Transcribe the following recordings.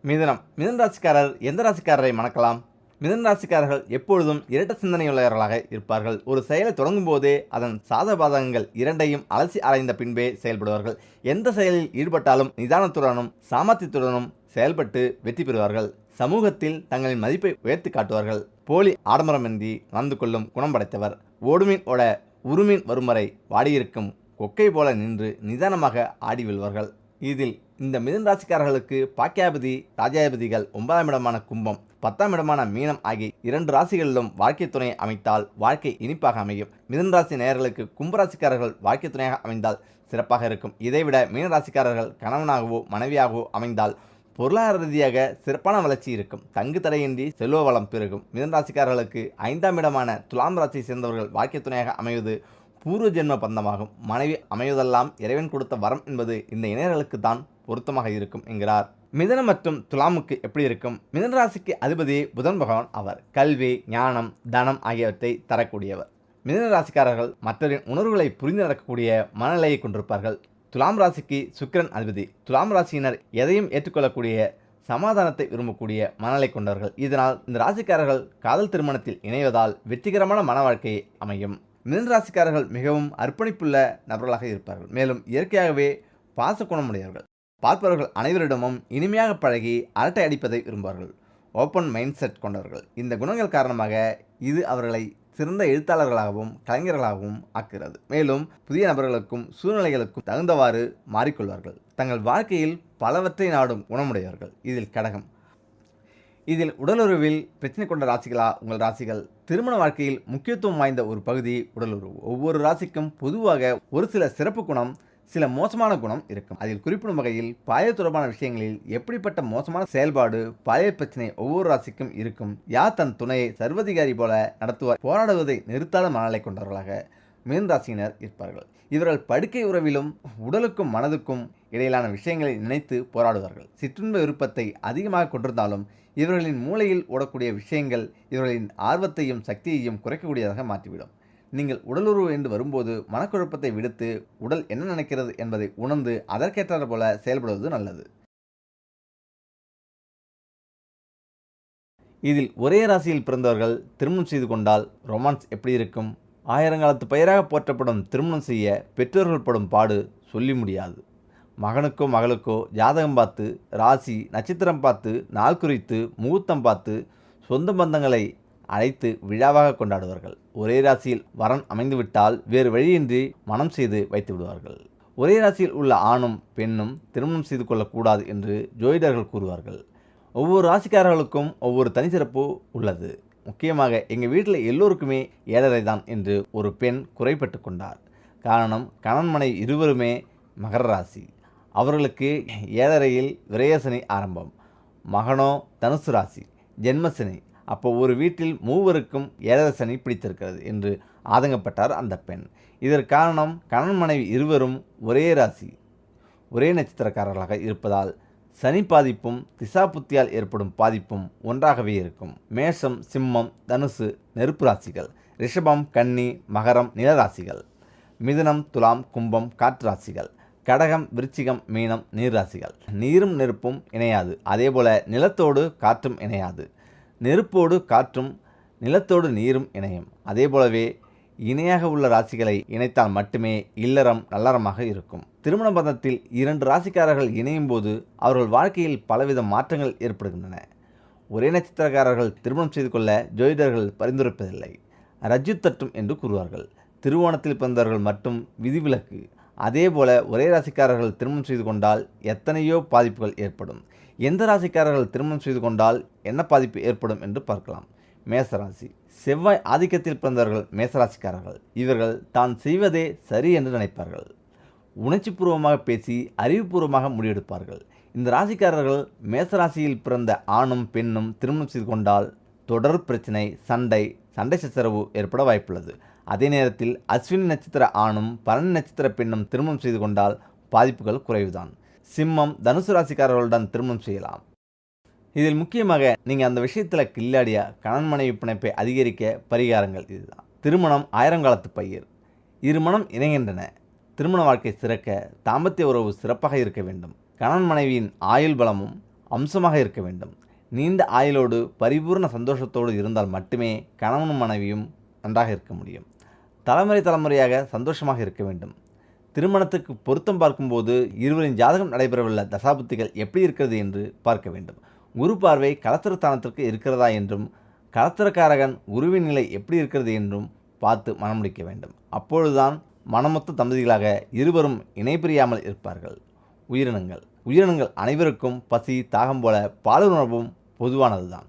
மிதுன ராசிக்காரர் எந்த ராசிக்காரரை மணக்கலாம்? மிதுன ராசிக்காரர்கள் எப்பொழுதும் இரட்ட சிந்தனையுள்ளவர்களாக இருப்பார்கள். ஒரு செயலை தொடங்கும் போதே அதன் சாதபாதகங்கள் இரண்டையும் அலசி ஆராய்ந்த பின்பே செயல்படுவார்கள். எந்த செயலில் ஈடுபட்டாலும் நிதானத்துடனும் சாமர்த்தியத்துடனும் செயல்பட்டு வெற்றி பெறுவார்கள். சமூகத்தில் தங்களின் மதிப்பை உயர்த்தி காட்டுவார்கள். போலி ஆடம்பரமின்றி நடந்து கொள்ளும் குணம் படைத்தவர். ஓடுமீன் ஓட உருமீன் வரும் வரை வாடியிருக்கும் கொக்கை போல நின்று நிதானமாக ஆடி வெல்வார்கள். இதில் இந்த மிதுன ராசிக்காரர்களுக்கு பாக்கியாபதி ராஜாபதிகள் 9ஆம் இடமான கும்பம் 10ஆம் இடமான மீனம் ஆகிய 2 ராசிகளிலும் வாழ்க்கை துணையை அமைத்தால் வாழ்க்கை இனிப்பாக அமையும். மிதுன ராசி நேயர்களுக்கு கும்பராசிக்காரர்கள் வாழ்க்கை துணையாக அமைந்தால் சிறப்பாக இருக்கும். இதைவிட மீன ராசிக்காரர்கள் கணவனாகவோ மனைவியாகவோ அமைந்தால் பொருளாதார ரீதியாக சிறப்பான வளர்ச்சி இருக்கும். தங்கு தடையின்றி செல்வ வளம் பெருகும். மிதுன ராசிக்காரர்களுக்கு 5ஆம் இடமான துலாம் ராசியை சேர்ந்தவர்கள் வாழ்க்கை துணையாக அமைவது பூர்வ ஜென்ம பந்தமாகும். மனைவி அமைவதெல்லாம் இறைவன் கொடுத்த வரம் என்பது இந்த இணையர்களுக்கு தான் பொருத்தமாக இருக்கும் என்கிறார். மிதுனம் மற்றும் துலாமுக்கு எப்படி இருக்கும்? மிதுன ராசிக்கு அதிபதி புதன் பகவான் அவர். கல்வி, ஞானம், தனம் ஆகியவற்றை தரக்கூடியவர். மிதுன ராசிக்காரர்கள் மற்றவரின் உணர்வுகளை புரிந்து நடக்கக்கூடிய மனநிலையை கொண்டிருப்பார்கள். துலாம் ராசிக்கு சுக்கிரன் அதிபதி. துலாம் ராசியினர் எதையும் ஏற்றுக்கொள்ளக்கூடிய சமாதானத்தை விரும்பக்கூடிய மனநிலை கொண்டவர்கள். இதனால் இந்த ராசிக்காரர்கள் காதல் திருமணத்தில் இணைவதால் வெற்றிகரமான மன வாழ்க்கையை அமையும். மிதுன ராசிக்காரர்கள் மிகவும் அர்ப்பணிப்புள்ள நபர்களாக இருப்பார்கள். மேலும் இயற்கையாகவே பாச குணமுடையவர்கள். பார்ப்பவர்கள் அனைவரிடமும் இனிமையாக பழகி அரட்டை அடிப்பதை விரும்புவார்கள். ஓப்பன் மைண்ட் செட் கொண்டவர்கள். இந்த குணங்கள் காரணமாக இது அவர்களை சிறந்த எழுத்தாளர்களாகவும் கலைஞர்களாகவும் ஆக்குகிறது. மேலும் புதிய நபர்களுக்கும் சூழ்நிலைகளுக்கும் தகுந்தவாறு மாறிக்கொள்வார்கள். தங்கள் வாழ்க்கையில் பலவற்றை நாடும் குணமுடையவர்கள். இதில் கடகம். இதில் உடலுறவில் பிரச்சனை கொண்ட ராசிகளா உங்கள் ராசிகள்? திருமண வாழ்க்கையில் முக்கியத்துவம் வாய்ந்த ஒரு பகுதி உடலுறவு. ஒவ்வொரு ராசிக்கும் பொதுவாக ஒரு சில சிறப்பு குணம், சில மோசமான குணம் இருக்கும். அதில் குறிப்பிடும் வகையில் பாலியல் தொடர்பான விஷயங்களில் எப்படிப்பட்ட மோசமான செயல்பாடு, பாலியல் பிரச்சனை ஒவ்வொரு ராசிக்கும் இருக்கும். யார் தன் துணையை சர்வதிகாரி போல நடத்துவார், போராடுவதை நிறுத்தாத மனநிலை கொண்டவர்களாக மிதுன ராசியினர் இருப்பார்கள். இவர்கள் படுக்கை உறவிலும் உடலுக்கும் மனதுக்கும் இடையிலான விஷயங்களை நினைத்து போராடுவார்கள். சிற்றுன்ப விருப்பத்தை அதிகமாக கொண்டிருந்தாலும் இவர்களின் மூளையில் ஓடக்கூடிய விஷயங்கள் இவர்களின் ஆர்வத்தையும் சக்தியையும் குறைக்கக்கூடியதாக மாற்றிவிடும். நீங்கள் உடலுறவு என்று வரும்போது மனக்குழப்பத்தை விடுத்து உடல் என்ன நினைக்கிறது என்பதை உணர்ந்து அதற்கேற்றாறு போல செயல்படுவது நல்லது. இதில் ஒரே ராசியில் பிறந்தவர்கள் திருமணம் செய்து கொண்டால் ரொமான்ஸ் எப்படி இருக்கும்? ஆயிரங்காலத்து பெயராக போற்றப்படும் திருமணம் செய்ய பெற்றோர்கள் படும் பாடு சொல்லி முடியாது. மகனுக்கோ மகளுக்கோ ஜாதகம் பார்த்து, ராசி நட்சத்திரம் பார்த்து, நாள் குறித்து, முகூர்த்தம் பார்த்து, சொந்த பந்தங்களை அழைத்து விழாவாக கொண்டாடுவார்கள். ஒரே ராசியில் வரன் அமைந்துவிட்டால் வேறு வழியின்றி மனம் செய்து வைத்து விடுவார்கள். ஒரே ராசியில் உள்ள ஆணும் பெண்ணும் திருமணம் செய்து கொள்ளக்கூடாது என்று ஜோதிடர்கள் கூறுவார்கள். ஒவ்வொரு ராசிக்காரர்களுக்கும் ஒவ்வொரு தனிச்சிறப்பு உள்ளது. முக்கியமாக எங்கள் வீட்டில் எல்லோருக்குமே 7.5 தான் என்று ஒரு பெண் குறைப்பட்டு கொண்டார். காரணம், கணவன் மனைவி இருவருமே மகர ராசி. அவர்களுக்கு 7.5ல் விரயசனி ஆரம்பம். மகனோ தனுசு ராசி, ஜென்மசனி. அப்போ ஒரு வீட்டில் மூவருக்கும் 7.5 சனி பிடித்திருக்கிறது என்று ஆதங்கப்பட்டார் அந்த பெண். இதற்கு காரணம், கணவன் மனைவி இருவரும் ஒரே ராசி, ஒரே நட்சத்திரக்காரர்களாக இருப்பதால் சனி பாதிப்பும் திசா புத்தியால் ஏற்படும் பாதிப்பும் ஒன்றாகவே இருக்கும். மேஷம், சிம்மம், தனுசு நெருப்பு ராசிகள். ரிஷபம், கன்னி, மகரம் நிலராசிகள். மிதுனம், துலாம், கும்பம் காற்று ராசிகள். கடகம், விருச்சிகம், மீனம் நீர் ராசிகள். நீரும் நெருப்பும் இணையாது. அதேபோல நிலத்தோடு காற்றும் இணையாது. நெருப்போடு காற்றும் நிலத்தோடு நீரும் இணையும். அதேபோலவே இணையாக உள்ள ராசிகளை இணைத்தால் மட்டுமே இல்லறம் நல்லறமாக இருக்கும். திருமண பந்தத்தில் 2 ராசிக்காரர்கள் இணையும் போது அவர்கள் வாழ்க்கையில் பலவித மாற்றங்கள் ஏற்படுகின்றன. ஒரே நட்சத்திரக்காரர்கள் திருமணம் செய்து கொள்ள ஜோதிடர்கள் பரிந்துரைப்பதில்லை, ரஜ்ஜு தட்டும் என்று கூறுவார்கள். திருவோணத்தில் பிறந்தவர்கள் மட்டும் விதிவிலக்கு. அதேபோல ஒரே ராசிக்காரர்கள் திருமணம் செய்து கொண்டால் எத்தனையோ பாதிப்புகள் ஏற்படும். எந்த ராசிக்காரர்கள் திருமணம் செய்து கொண்டால் என்ன பாதிப்பு ஏற்படும் என்று பார்க்கலாம். மேசராசி. செவ்வாய் ஆதிக்கத்தில் பிறந்தவர்கள் மேசராசிக்காரர்கள். இவர்கள் தான் செய்வதே சரி என்று நினைப்பார்கள். உணர்ச்சிபூர்வமாக பேசி அறிவுபூர்வமாக முடிவெடுப்பார்கள். இந்த ராசிக்காரர்கள் மேசராசியில் பிறந்த ஆணும் பெண்ணும் திருமணம் செய்து கொண்டால் தொடர் பிரச்சனை, சண்டை சச்சரவு ஏற்பட வாய்ப்புள்ளது. அதே நேரத்தில் அஸ்வினி நட்சத்திர ஆணும் பரணி நட்சத்திர பெண்ணும் திருமணம் செய்து கொண்டால் பாதிப்புகள் குறைவுதான். சிம்மம், தனுசு ராசிக்காரர்களுடன் திருமணம் செய்யலாம். இதில் முக்கியமாக நீங்கள் அந்த விஷயத்தில் கில்லாடியா கணவன் மனைவி பிணைப்பை அதிகரிக்க பரிகாரங்கள் இதுதான். திருமணம் 1000 காலத்து பயிர். இரு மனம் இணைகின்றன. திருமண வாழ்க்கை சிறக்க தாம்பத்திய உறவு சிறப்பாக இருக்க வேண்டும். கணவன் மனைவியின் ஆயுள் பலமும் அம்சமாக இருக்க வேண்டும். நீண்ட ஆயுளோடு பரிபூர்ண சந்தோஷத்தோடு இருந்தால் மட்டுமே கணவனும் மனைவியும் நன்றாக இருக்க முடியும். தலைமுறை தலைமுறையாக சந்தோஷமாக இருக்க வேண்டும். திருமணத்துக்கு பொருத்தம் பார்க்கும்போது இருவரின் ஜாதகம் நடைபெறவுள்ள தசாபுத்திகள் எப்படி இருக்கிறது என்று பார்க்க வேண்டும். குரு பார்வை கலத்திரஸ்தானத்திற்கு இருக்கிறதா என்றும் கலத்திரக்காரகன் குருவின் நிலை எப்படி இருக்கிறது என்றும் பார்த்து மனம் முடிக்க வேண்டும். அப்பொழுதுதான் மனமொத்த தம்பதிகளாக இருவரும் இணைபிரியாமல் இருப்பார்கள். உயிரினங்கள் அனைவருக்கும் பசி தாகம் போல பாலுணர்வும் பொதுவானதுதான்.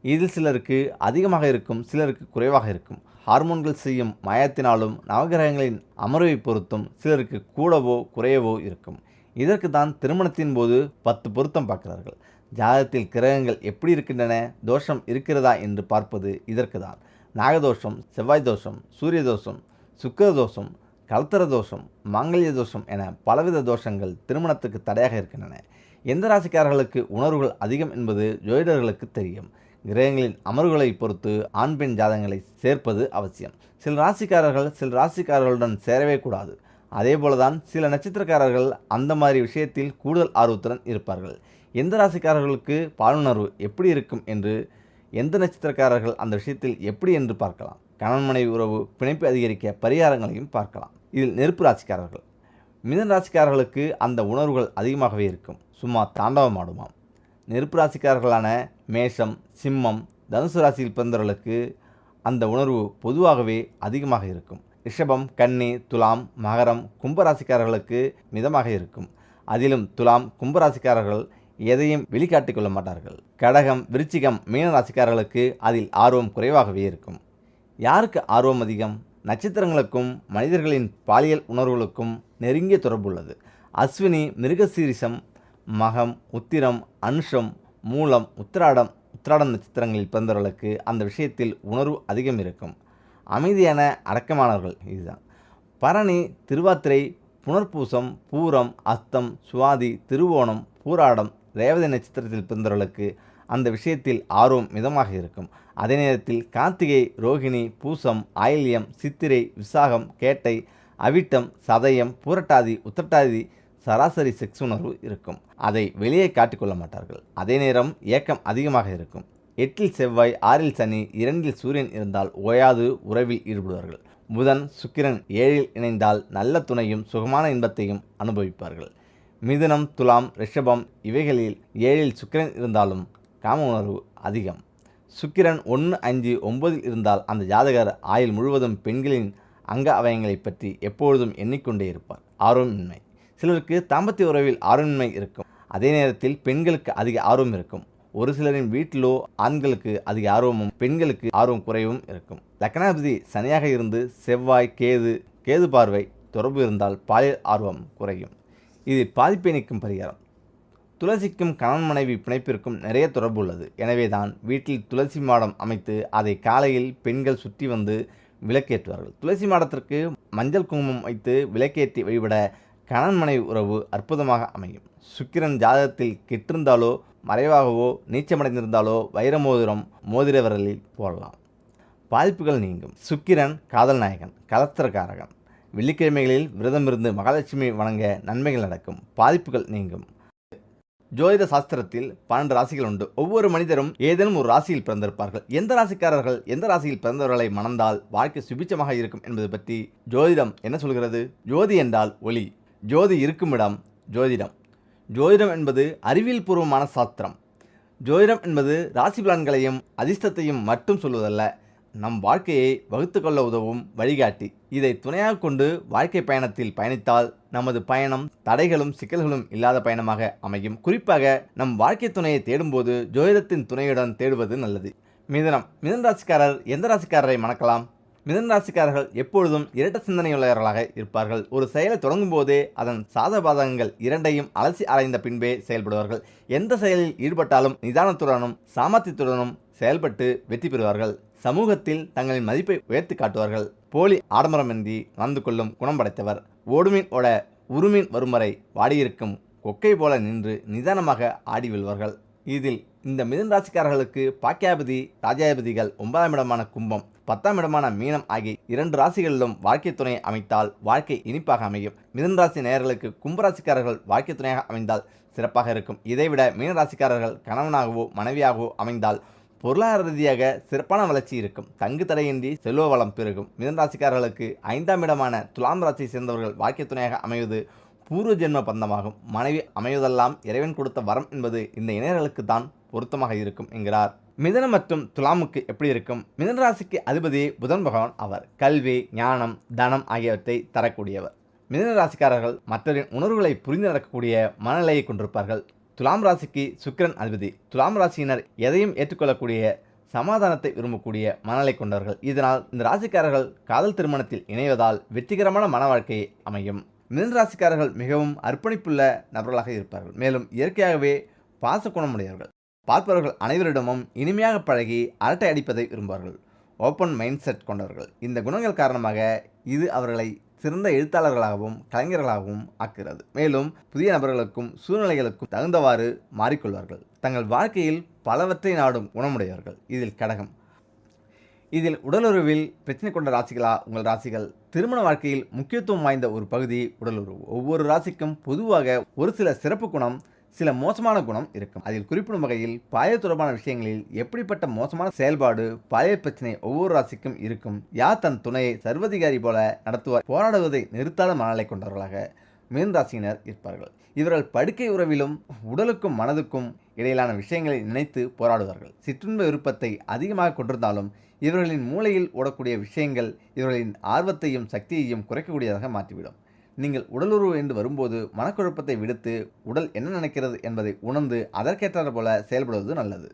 இதில் சிலருக்கு அதிகமாக இருக்கும், சிலருக்கு குறைவாக இருக்கும். ஹார்மோன்கள் செய்யும் மாயத்தினாலும் நவகிரகங்களின் அமர்வை பொறுத்தும் சிலருக்கு கூடவோ குறையவோ இருக்கும். இதற்கு தான் திருமணத்தின் போது 10 பொருத்தம் பார்க்கிறார்கள். ஜாதகத்தில் கிரகங்கள் எப்படி இருக்கின்றன, தோஷம் இருக்கிறதா என்று பார்ப்பது இதற்கு தான். நாகதோஷம், செவ்வாய் தோஷம், சூரிய தோஷம், சுக்கிர தோஷம், கலத்தர தோஷம், மாங்கல்ய தோஷம் என பலவித தோஷங்கள் திருமணத்துக்கு தடையாக இருக்கின்றன. எந்த ராசிக்காரர்களுக்கு உணர்வுகள் அதிகம் என்பது ஜோதிடர்களுக்கு தெரியும். கிரகங்களின் அமர்வுகளை பொறுத்து ஆண் பெண் ஜாதகங்களை சேர்ப்பது அவசியம். சில ராசிக்காரர்களுடன் சேரவே கூடாது. அதேபோலதான் சில நட்சத்திரக்காரர்கள் அந்த மாதிரி விஷயத்தில் கூடுதல் ஆர்வத்துடன் இருப்பார்கள். எந்த ராசிக்காரர்களுக்கு பாலுணர்வு எப்படி இருக்கும் என்று, எந்த நட்சத்திரக்காரர்கள் அந்த விஷயத்தில் எப்படி என்று பார்க்கலாம். கணவன் மனைவி உறவு பிணைப்பு அதிகரிக்க பரிகாரங்களையும் பார்க்கலாம். இதில் நெருப்பு ராசிக்காரர்கள், மிதன ராசிக்காரர்களுக்கு அந்த உணர்வுகள் அதிகமாகவே இருக்கும். சும்மா தாண்டவமாடுமாம். நெருப்பு ராசிக்காரர்களான மேஷம், சிம்மம், தனுசு ராசியில் பிறந்தவர்களுக்கு அந்த உணர்வு பொதுவாகவே அதிகமாக இருக்கும். ரிஷபம், கன்னி, துலாம், மகரம், கும்பராசிக்காரர்களுக்கு மிதமாக இருக்கும். அதிலும் துலாம், கும்பராசிக்காரர்கள் எதையும் வெளிக்காட்டிக் கொள்ள மாட்டார்கள். கடகம், விருச்சிகம், மீன ராசிக்காரர்களுக்கு அதில் ஆர்வம் குறைவாகவே இருக்கும். யாருக்கு ஆர்வம் அதிகம்? நட்சத்திரங்களுக்கும் மனிதர்களின் பாலியல் உணர்வுகளுக்கும் நெருங்கிய தொடர்பு உள்ளது. அஸ்வினி, மிருகசீரிஷம், மகம், உத்திரம், அனுஷம், மூலம், உத்திராடம் நட்சத்திரங்களில் பிறந்தவர்களுக்கு அந்த விஷயத்தில் உணர்வு அதிகம் இருக்கும். அமைதியான அடக்கமானவர்கள் இதுதான். பரணி, திருவாத்திரை, புனர்பூசம், பூரம், அஸ்தம், சுவாதி, திருவோணம், பூராடம், ரேவதி நட்சத்திரத்தில் பிறந்தவர்களுக்கு அந்த விஷயத்தில் ஆர்வம் மிதமாக இருக்கும். அதே நேரத்தில் கார்த்திகை, ரோகிணி, பூசம், ஆயில்யம், சித்திரை, விசாகம், கேட்டை, அவிட்டம், சதயம், பூரட்டாதி, உத்திரட்டாதி சராசரி செக்ஸ் உணர்வு இருக்கும். அதை வெளியே காட்டிக்கொள்ள மாட்டார்கள். அதே நேரம் ஏக்கம் அதிகமாக இருக்கும். 8இல் செவ்வாய், 6இல் சனி, 2இல் சூரியன் இருந்தால் ஓயாது உறவில் ஈடுபடுவார்கள். புதன், சுக்கிரன் 7இல் இணைந்தால் நல்ல துணையும் சுகமான இன்பத்தையும் அனுபவிப்பார்கள். மிதுனம், துலாம், ரிஷபம் இவைகளில் 7இல் சுக்கிரன் இருந்தாலும் காம உணர்வு அதிகம். சுக்கிரன் 1, 5, 9இல் இருந்தால் அந்த ஜாதகர் ஆயுள் முழுவதும் பெண்களின் அங்க அவயங்களை பற்றி எப்பொழுதும் எண்ணிக்கொண்டே இருப்பார். ஆர்வமின்மை. சிலருக்கு தாம்பத்திய உறவில் ஆர்வமின்மை இருக்கும். அதே நேரத்தில் பெண்களுக்கு அதிக ஆர்வம் இருக்கும். ஒரு சிலரின் வீட்டிலோ ஆண்களுக்கு அதிக ஆர்வமும் பெண்களுக்கு ஆர்வம் குறைவும் இருக்கும். லக்னாதிபதி சனியாக இருந்து செவ்வாய், கேது பார்வை தொடர்பு இருந்தால் பாலியல் ஆர்வம் குறையும். இதில் பாதிப்பை நீக்கும் பரிகாரம். துளசிக்கும் கணவன் மனைவி பிணைப்பிற்கும் நிறைய தொடர்பு உள்ளது. எனவே தான் வீட்டில் துளசி மாடம் அமைத்து அதை காலையில் பெண்கள் சுற்றி வந்து விளக்கேற்றுவார்கள். துளசி மாடத்திற்கு மஞ்சள் குங்குமம் வைத்து விளக்கேற்றி வழிபட கணவன் மனைவி உறவு அற்புதமாக அமையும். சுக்கிரன் ஜாதகத்தில் கெட்டிருந்தாலோ மறைவாகவோ நீச்சமடைந்திருந்தாலோ வைர மோதிர விரலில் போடலாம். பாதிப்புகள் நீங்கும். சுக்கிரன் காதல் நாயகன், கலத்திரக்காரகன். வெள்ளிக்கிழமைகளில் விரதமிருந்து மகாலட்சுமி வணங்க நன்மைகள் நடக்கும். பாதிப்புகள் நீங்கும். ஜோதிட சாஸ்திரத்தில் 12 ராசிகள் உண்டு. ஒவ்வொரு மனிதரும் ஏதேனும் ஒரு ராசியில் பிறந்திருப்பார்கள். எந்த ராசிக்காரர்கள் எந்த ராசியில் பிறந்தவர்களை மணந்தால் வாழ்க்கை சுபிச்சமாக இருக்கும் என்பது பற்றி ஜோதிடம் என்ன சொல்கிறது? ஜோதி என்றால் ஒளி, ஜோதி இருக்குமிடம் ஜோதிடம். ஜோதிடம் என்பது அறிவியல் பூர்வமான சாஸ்திரம். ஜோதிடம் என்பது ராசி பலன்களையும் அதிர்ஷ்டத்தையும் மட்டும் சொல்வதல்ல, நம் வாழ்க்கையை வகுத்து கொள்ள உதவும் வழிகாட்டி. இதை துணையாக கொண்டு வாழ்க்கை பயணத்தில் பயணித்தால் நமது பயணம் தடைகளும் சிக்கல்களும் இல்லாத பயணமாக அமையும். குறிப்பாக நம் வாழ்க்கை துணையை தேடும்போது ஜோதிடத்தின் துணையுடன் தேடுவது நல்லது. மிதுனம் ராசிக்காரர் எந்த ராசிக்காரரை மணக்கலாம்? மிதுன ராசிக்காரர்கள் எப்பொழுதும் இரட்ட சிந்தனையுள்ளவர்களாக இருப்பார்கள். ஒரு செயலை தொடங்கும் போதே அதன் சாதபாதகங்கள் இரண்டையும் அலசி ஆராய்ந்த பின்பே செயல்படுவார்கள். எந்த செயலில் ஈடுபட்டாலும் நிதானத்துடனும் சாமர்த்தியத்துடனும் செயல்பட்டு வெற்றி பெறுவார்கள். சமூகத்தில் தங்களின் மதிப்பை உயர்த்தி காட்டுவார்கள். போலி ஆடம்பரமின்றி நடந்து கொள்ளும் குணம் படைத்தவர். ஓடுமீன் ஓட உருமீன் வரும் வரை வாடியிருக்கும் கொக்கை போல நின்று நிதானமாக ஆடி வெல்வார்கள். இதில் இந்த மிதுன ராசிக்காரர்களுக்கு பாக்கியாபதி ராஜாபதிகள் 9ஆம் இடமான கும்பம், 10ஆம் இடமான மீனம் ஆகிய 2 ராசிகளிலும் வாழ்க்கை துணையை அமைத்தால் வாழ்க்கை இனிப்பாக அமையும். மிதுன ராசி நேயர்களுக்கு கும்பராசிக்காரர்கள் வாழ்க்கை துணையாக அமைந்தால் சிறப்பாக இருக்கும். இதைவிட மீனராசிக்காரர்கள் கணவனாகவோ மனைவியாகவோ அமைந்தால் பொருளாதார ரீதியாக சிறப்பான வளர்ச்சி இருக்கும். தங்கு தடையின்றி செல்வ வளம் பெருகும். மிதுனராசிக்காரர்களுக்கு 5ஆம் இடமான துலாம் ராசியை சேர்ந்தவர்கள் வாழ்க்கை துணையாக அமைவது பூர்வ ஜென்ம பந்தமாகும். மனைவி அமைவதெல்லாம் இறைவன் கொடுத்த வரம் என்பது இந்த இணையர்களுக்கு தான் பொருத்தமாக இருக்கும் என்கிறார். மிதுனம் மற்றும் துலாமுக்கு எப்படி இருக்கும்? மிதுன ராசிக்கு அதிபதி புதன் பகவான் அவர். கல்வி, ஞானம், தனம் ஆகியவற்றை தரக்கூடியவர். மிதுன ராசிக்காரர்கள் மற்றவரின் உணர்வுகளை புரிந்து நடக்கக்கூடிய மனநிலையை கொண்டிருப்பார்கள். துலாம் ராசிக்கு சுக்கிரன் அதிபதி. துலாம் ராசியினர் எதையும் ஏற்றுக்கொள்ளக்கூடிய, சமாதானத்தை விரும்பக்கூடிய மனநிலை கொண்டவர்கள். இதனால் இந்த ராசிக்காரர்கள் காதல் திருமணத்தில் இணைவதால் வெற்றிகரமான மன வாழ்க்கை அமையும். மிதுன ராசிக்காரர்கள் மிகவும் அர்ப்பணிப்புள்ள நபர்களாக இருப்பார்கள். மேலும் இயற்கையாகவே பாச குணமுடையவர்கள். பார்ப்பவர்கள் அனைவரிடமும் இனிமையாக பழகி அரட்டை அடிப்பதை விரும்புவார்கள். ஓப்பன் மைண்ட் செட் கொண்டவர்கள். இந்த குணங்கள் காரணமாக இது அவர்களை சிறந்த எழுத்தாளர்களாகவும் கலைஞர்களாகவும் ஆக்குகிறது. மேலும் புதிய நபர்களுக்கும் சூழ்நிலைகளுக்கும் தகுந்தவாறு மாறிக்கொள்வார்கள். தங்கள் வாழ்க்கையில் பலவற்றை நாடும் குணமுடையவர்கள். இதில் கடகம். இதில் உடலுறவில் பிரச்சனை கொண்ட ராசிகளா உங்கள் ராசிகள்? திருமண வாழ்க்கையில் முக்கியத்துவம் வாய்ந்த ஒரு பகுதி உடலுறவு. ஒவ்வொரு ராசிக்கும் பொதுவாக ஒரு சில சிறப்பு குணம், சில மோசமான குணம் இருக்கும். அதில் குறிப்பிடும் வகையில் பாலியல் தொடர்பான விஷயங்களில் எப்படிப்பட்ட மோசமான செயல்பாடு, பாலியல் பிரச்சனை ஒவ்வொரு ராசிக்கும் இருக்கும். யார் தன் துணையை சர்வதிகாரி போல நடத்துவார், போராடுவதை நிறுத்தாத மனநிலை கொண்டவர்களாக மீன ராசியினர் இருப்பார்கள். இவர்கள் படுக்கை உறவிலும் உடலுக்கும் மனதுக்கும் இடையிலான விஷயங்களை நினைத்து போராடுவார்கள். சிற்றுன்ப விருப்பத்தை அதிகமாக கொண்டிருந்தாலும் இவர்களின் மூளையில் ஓடக்கூடிய விஷயங்கள் இவர்களின் ஆர்வத்தையும் சக்தியையும் குறைக்கக்கூடியதாக மாற்றிவிடும். நீங்கள் உடலுறவு என்று வரும்போது மனக்குழப்பத்தை விடுத்து உடல் என்ன நினைக்கிறது என்பதை உணர்ந்து அதற்கேற்றாறு போல செயல்படுவது நல்லது.